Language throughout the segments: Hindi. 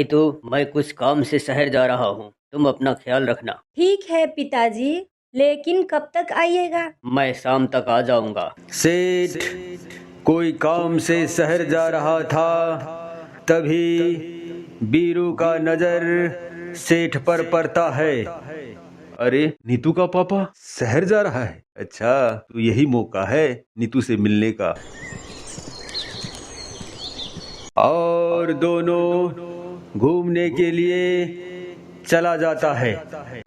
नीतू, मैं कुछ काम से शहर जा रहा हूँ, तुम अपना ख्याल रखना। ठीक है पिताजी, लेकिन कब तक आइएगा? मैं शाम तक आ जाऊंगा। सेठ कोई काम से शहर जा रहा था, तभी बीरू का नजर सेठ पर पड़ता है। अरे नीतू का पापा शहर जा रहा है। अच्छा, तो यही मौका है नीतू से मिलने का। और दोनों घूमने के लिए चला जाता है।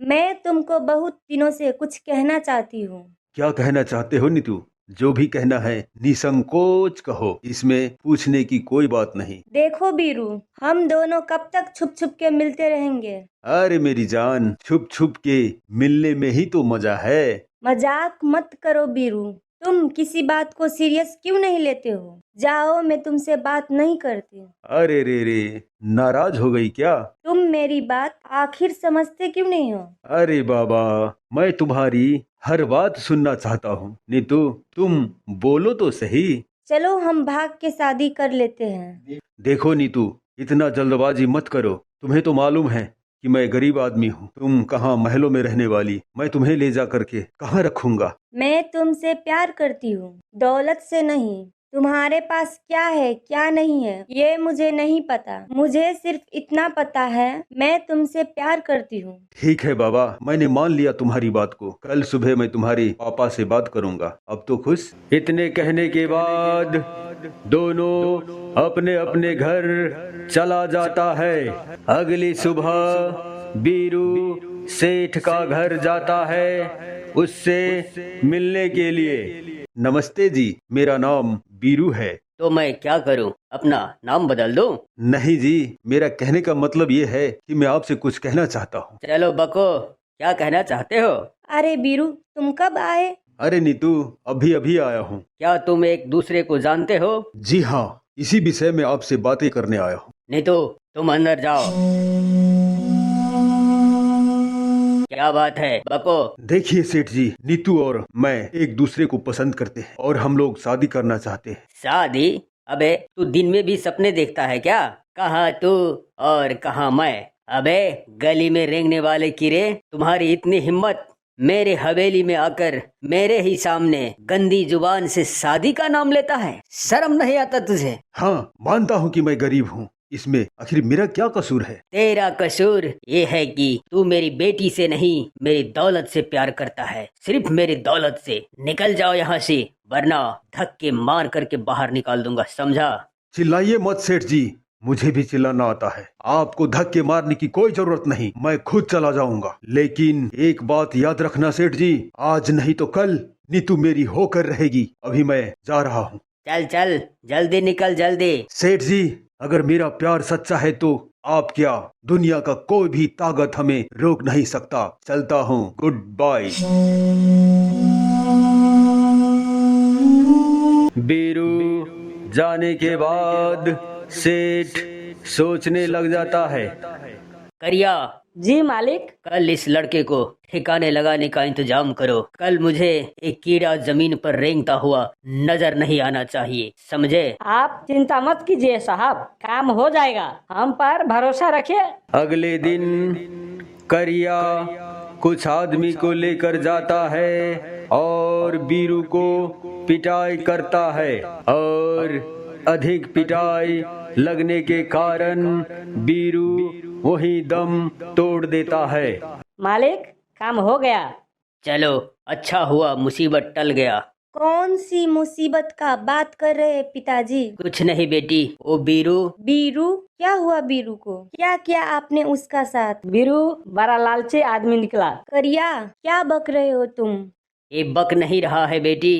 मैं तुमको बहुत दिनों से कुछ कहना चाहती हूँ। क्या कहना चाहते हो नीतू? जो भी कहना है निसंकोच कहो, इसमें पूछने की कोई बात नहीं। देखो बीरू, हम दोनों कब तक छुप छुप के मिलते रहेंगे? अरे मेरी जान, छुप छुप के मिलने में ही तो मजा है। मजाक मत करो बीरू, तुम किसी बात को सीरियस क्यों नहीं लेते हो? जाओ, मैं तुमसे बात नहीं करती। अरे रे, नाराज हो गई क्या? तुम मेरी बात आखिर समझते क्यों नहीं हो? अरे बाबा, मैं तुम्हारी हर बात सुनना चाहता हूँ। नीतू तुम बोलो तो सही। चलो हम भाग के शादी कर लेते हैं। देखो नीतू, इतना जल्दबाजी मत करो। तुम्हें तो मालूम है कि मैं गरीब आदमी हूँ। तुम कहाँ महलों में रहने वाली, मैं तुम्हें ले जा करके कहाँ रखूंगा। मैं तुमसे प्यार करती हूँ, दौलत से नहीं। तुम्हारे पास क्या है क्या नहीं है ये मुझे नहीं पता, मुझे सिर्फ इतना पता है मैं तुमसे प्यार करती हूँ। ठीक है बाबा, मैंने मान लिया तुम्हारी बात को। कल सुबह मैं तुम्हारे पापा से बात करूंगा। अब तो खुश? इतने कहने के बाद दोनों अपने अपने घर चला जाता है। अगली सुबह बीरू सेठ का घर जाता है उससे मिलने के लिए। नमस्ते जी, मेरा नाम बीरू है। तो मैं क्या करूँ, अपना नाम बदल दूँ? नहीं जी, मेरा कहने का मतलब ये है कि मैं आपसे कुछ कहना चाहता हूँ। चलो बको, क्या कहना चाहते हो? अरे बीरू, तुम कब आए? अरे नीतू, अभी अभी आया हूँ। क्या तुम एक दूसरे को जानते हो? जी हाँ, इसी विषय में आपसे बातें करने आया हूँ। नीतू, तुम अंदर जाओ। क्या बात है बको? देखिए सेठ जी, नीतू और मैं एक दूसरे को पसंद करते हैं और हम लोग शादी करना चाहते हैं। शादी? अबे तू दिन में भी सपने देखता है क्या? कहाँ तू और कहाँ मैं? अबे गली में रेंगने वाले कीड़े, तुम्हारी इतनी हिम्मत, मेरे हवेली में आकर मेरे ही सामने गंदी जुबान से शादी का नाम लेता है? शर्म नहीं आता तुझे? हाँ, मानता हूँ कि मैं गरीब हूँ, इसमें आखिर मेरा क्या कसूर है? तेरा कसूर ये है कि तू मेरी बेटी से नहीं, मेरी दौलत से प्यार करता है, सिर्फ मेरी दौलत से। निकल जाओ यहाँ से, वरना धक्के मार करके बाहर निकाल दूंगा, समझा? चिल्लाइए मत सेठ जी, मुझे भी चिल्लाना आता है। आपको धक्के मारने की कोई जरूरत नहीं, मैं खुद चला जाऊंगा। लेकिन एक बात याद रखना सेठ जी, आज नहीं तो कल नीतू मेरी होकर रहेगी। अभी मैं जा रहा हूँ। चल चल, जल्दी निकल, जल्दी। सेठ जी, अगर मेरा प्यार सच्चा है तो आप क्या, दुनिया का कोई भी ताकत हमें रोक नहीं सकता। चलता हूँ, गुड बाय। बीरू जाने के बाद सेठ सोचने लग जाता है। करिया, जी मालिक। कल इस लड़के को ठिकाने लगाने का इंतजाम करो। कल मुझे एक कीड़ा जमीन पर रेंगता हुआ नजर नहीं आना चाहिए, समझे? आप चिंता मत कीजिए साहब, काम हो जाएगा, हम पर भरोसा रखिए। अगले दिन करिया कुछ आदमी को लेकर जाता है और बीरू को पिटाई करता है और अधिक पिटाई लगने के कारण बीरू वही दम तोड़ देता है। मालिक, काम हो गया। चलो, अच्छा हुआ, मुसीबत टल गया। कौन सी मुसीबत का बात कर रहे हैं पिताजी? कुछ नहीं बेटी, वो बीरू। बीरू? क्या हुआ बीरू को? क्या किया आपने उसका साथ? बीरू बड़ा लालची आदमी निकला। करिया, क्या बक रहे हो तुम? ये बक नहीं रहा है बेटी,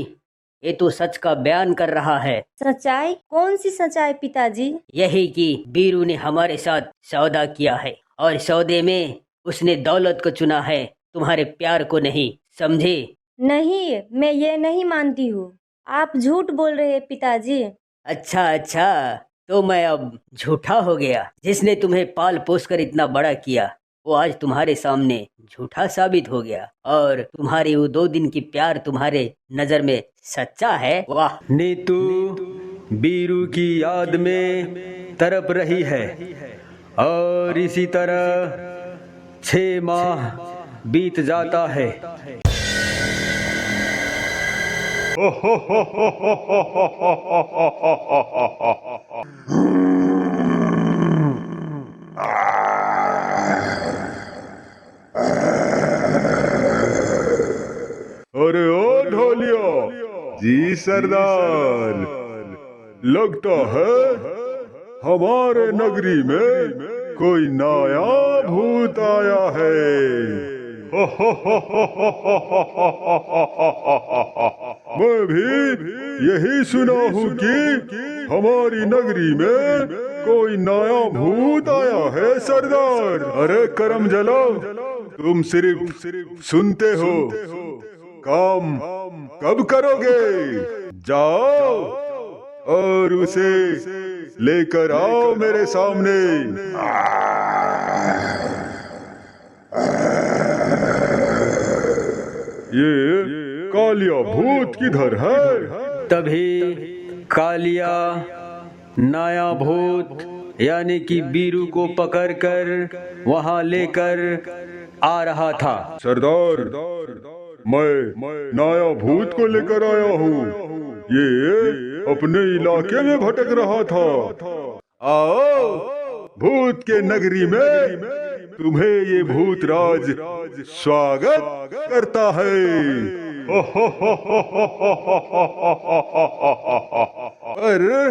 ये तो सच का बयान कर रहा है। सच्चाई? कौन सी सच्चाई पिताजी? यही कि बीरू ने हमारे साथ सौदा किया है और सौदे में उसने दौलत को चुना है, तुम्हारे प्यार को नहीं, समझे? नहीं, मैं ये नहीं मानती हूँ। आप झूठ बोल रहे हैं पिताजी। अच्छा अच्छा, तो मैं अब झूठा हो गया? जिसने तुम्हें पाल पोस कर इतना बड़ा किया, वो आज तुम्हारे सामने झूठा साबित हो गया और तुम्हारी वो 2 दिन की प्यार तुम्हारे नजर में सच्चा है। वाह! नीतू बीरू की याद में तड़प रही है और इसी तरह 6 माह बीत जाता है। अरे ओ ढोलिया जी सरदार, लगता है हमारे नगरी में कोई नया भूत आया है। मैं भी यही सुना हूँ कि हमारी नगरी में कोई नया भूत आया है सरदार। अरे करम जलो, तुम सिर्फ सुनते हो, काम कब करोगे? जाओ और उसे लेकर आओ मेरे सामने। ये कालिया भूत किधर है? तभी कालिया नया भूत यानी कि बीरू को पकड़कर वहां लेकर आ रहा था। सरदार, मैं नया भूत को लेकर आया हूँ। ये अपने इलाके में भटक रहा था। आओ, भूत के नगरी में तुम्हें ये भूत राज स्वागत करता है। अरे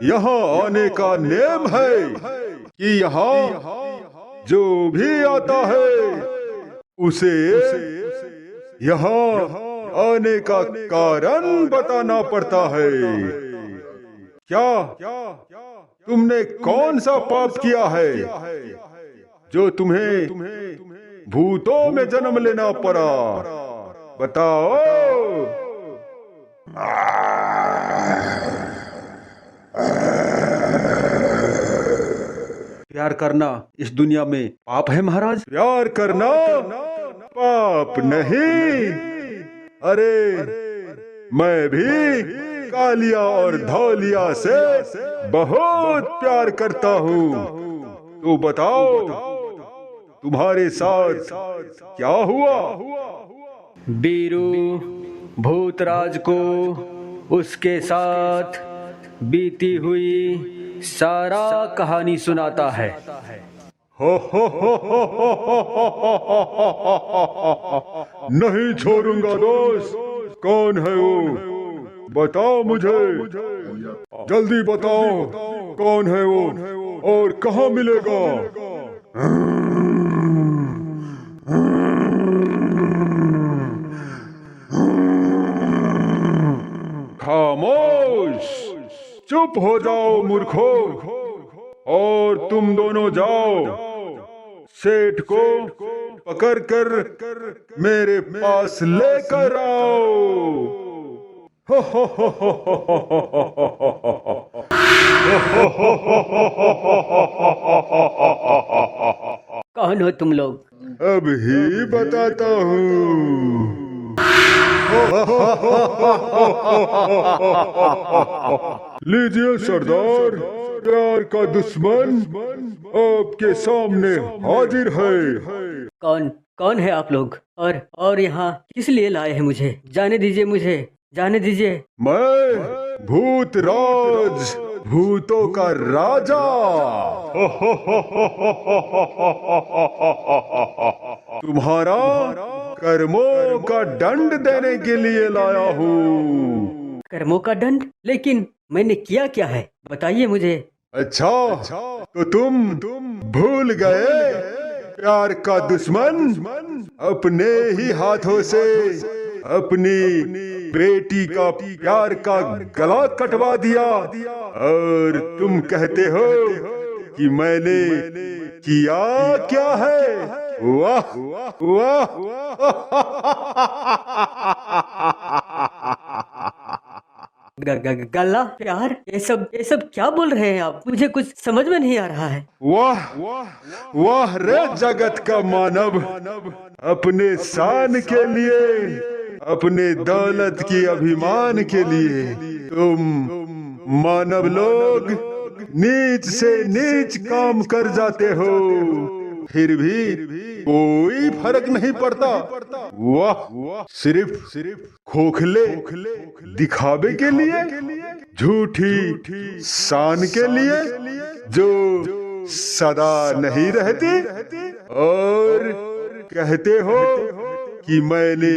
यहाँ आने का नेम है कि यहाँ जो भी आता है उसे यहाँ आने का कारण बताना पड़ता है। क्या तुमने कौन सा पाप किया है जो तुम्हें भूतों में जन्म लेना पड़ा? बताओ। प्यार करना इस दुनिया में पाप है महाराज? प्यार करना पाप नहीं। अरे मैं भी कालिया और धौलिया से बहुत प्यार करता हूँ। तो बताओ, तुम्हारे साथ क्या हुआ? बीरू भूतराज को उसके साथ बीती हुई सारा कहानी सुनाता है। नहीं छोड़ूंगा दोस्त। कौन है वो? बताओ मुझे, जल्दी बताओ कौन है वो और कहाँ मिलेगा? खामोश, चुप हो जाओ मूर्खो, और तुम दोनों जाओ सेठ को पकड़कर मेरे पास लेकर आओ। कौन हो तुम लोग? अभी बताता हूँ। लीजिए सरदार, प्यार का दुश्मन आपके सामने हाजिर है। कौन है आप लोग? और यहाँ किस लिए लाए हैं मुझे? जाने दीजिए, मुझे जाने दीजिए। मैं भूतराज, भूतों का राजा। तुम्हारा कर्मों का दंड देने के लिए लाया हूँ। कर्मों का दंड? लेकिन मैंने किया क्या है, बताइए मुझे। अच्छा, तो तुम भूल गए? प्यार का दुश्मन अपने ही हाथों से अपनी बेटी का प्यार का गला कटवा दिया, और तुम कहते हो कि मैंने किया क्या है? वाह वाह। गला, प्यार, ये सब क्या बोल रहे हैं आप? मुझे कुछ समझ में नहीं आ रहा है। वाह वाह रे जगत का मानव, अपने शान के लिए, अपने दौलत की अभिमान के लिए तुम मानव लोग नीच से नीच काम कर जाते हो, फिर भी कोई फर्क नहीं पड़ता। वाह, सिर्फ खोखले दिखावे के लिए, झूठी शान के लिए जो सदा नहीं रहती, और कहते हो कि मैंने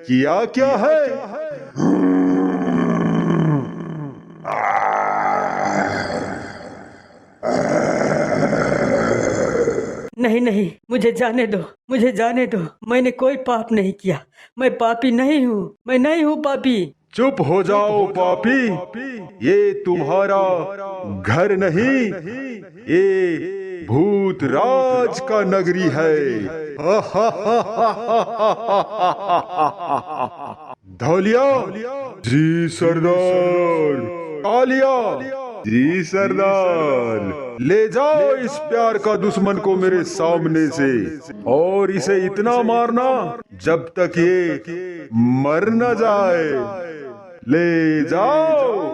किया क्या है। नहीं नहीं, मुझे जाने दो, मुझे जाने दो। मैंने कोई पाप नहीं किया। मैं पापी नहीं हूँ, मैं नहीं हूँ पापी। चुप हो जाओ पापी, ये तुम्हारा घर नहीं, ये भूत राज का नगरी है। धौलिया जी सरदार, कालिया जी सरदार, ले जाओ इस प्यार का दुश्मन को मेरे सामने से, और इसे इतना मारना जब तक ये मर न जाए। ले जाओ।